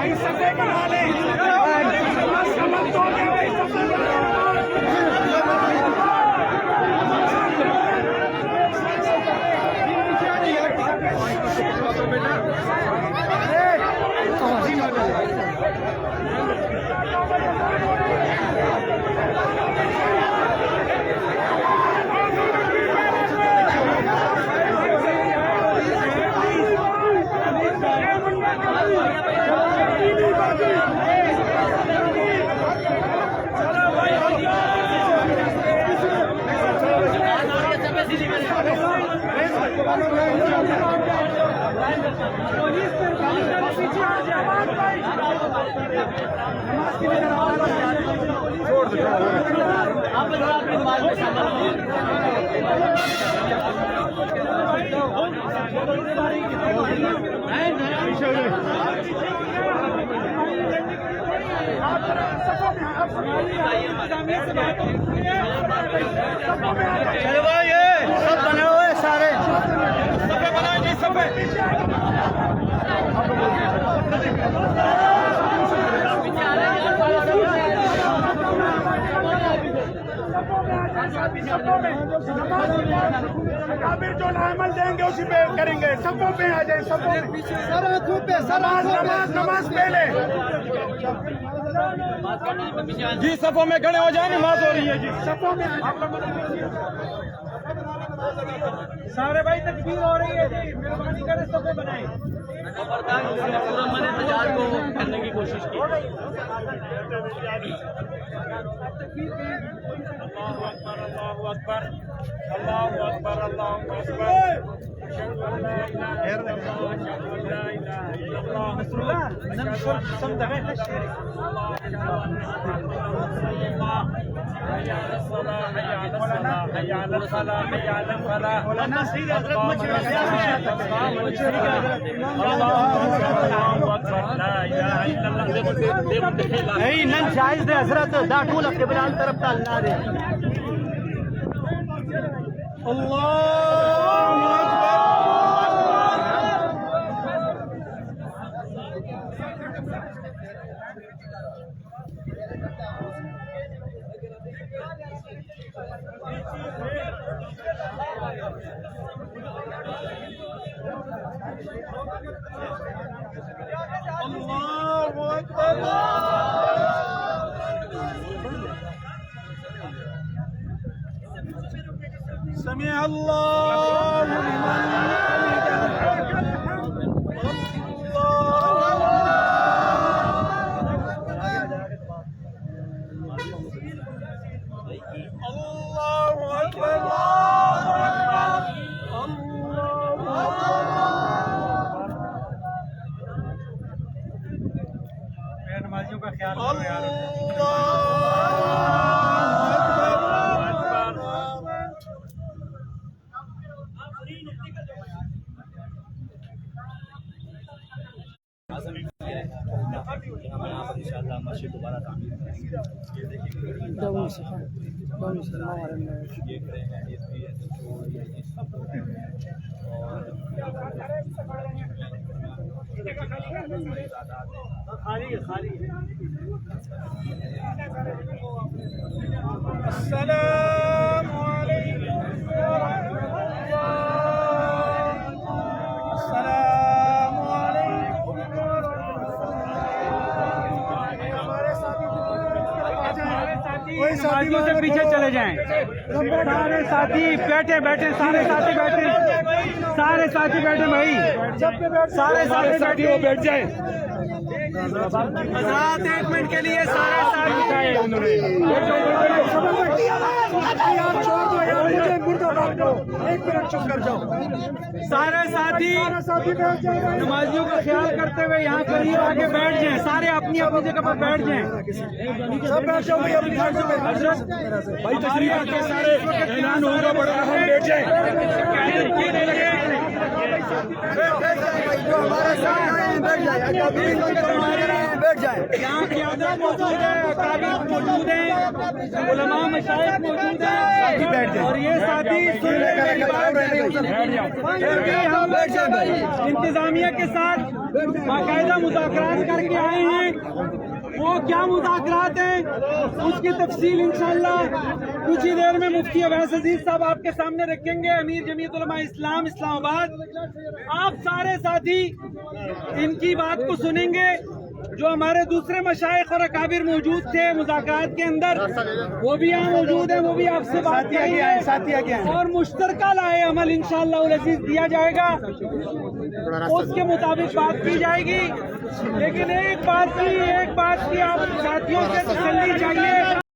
بھائی سفے بنا لیں چلو بھائی سب بنے ہوئے سارے سفے بنائیں جی سفے کابر جو عمل دیں گے اسی پہ کریں گے سبوں پہ آ جائیں سبوں پہ نماز پہلے جی صفوں میں کھڑے ہو جائیں نماز ہو رہی ہے جی سبوں میں سارے بھائی تکبیر ہو رہی ہے جی مہربانی کریں سفے بنائیں احتجاج کو کرنے کی کوشش کی اللہ اکبر اللہ اکبر اللہ اکبر نن جائز دے حضرت دا ٹول قبلہ طرف تعالی دے سمع اللہ لمن اللہ اکبر نمازیوں کا خیال رکھو یار ہمیں آپ انشاءاللہ مسجد دوبارہ تعمیر السلام علیکم السلام علیکم ساتھیوں سے پیچھے چلے جائیں سارے ساتھی بیٹھے بیٹھے سارے ساتھی بیٹھے سارے ساتھی بیٹھے بھائی سارے ساتھی بیٹھ جائیں حضرات ایک منٹ کے لیے سارے ساتھی سارے ساتھی نمازیوں کا خیال کرتے ہوئے یہاں قریب آگے بیٹھ جائیں سارے اپنی اپنی جگہ پر بیٹھ جائیں بھائی تشریف کے سارے اعلان ہوگا بڑا اہم بیٹھ جائیں ہمارے ساتھ بیٹھ جائیں بیٹھ جائیں. یہاں قیادت موجود ہے, اکابر موجود ہیں, علماء مشائخ موجود ہیں, اور یہ ساتھی سننے کے بعد انتظامیہ کے ساتھ باقاعدہ مذاکرات کر کے آئے ہیں. وہ کیا مذاکرات ہیں اس کی تفصیل انشاءاللہ کچھ ہی دیر میں مفتی اویس عزیز صاحب آپ کے سامنے رکھیں گے, امیر جمعیت علماء اسلام اسلام آباد. آپ سارے ساتھی ان کی بات کو سنیں گے. جو ہمارے دوسرے مشائخ اور اکابر موجود تھے مذاکرات کے اندر, وہ بھی یہاں موجود ہیں, وہ بھی آپ سے بات کریں گے, اور مشترکہ لائے عمل انشاءاللہ العزیز دیا جائے گا, اس کے مطابق بات کی جائے گی. لیکن ایک بات کی آپ ساتھیوں سے تسلی چاہیے.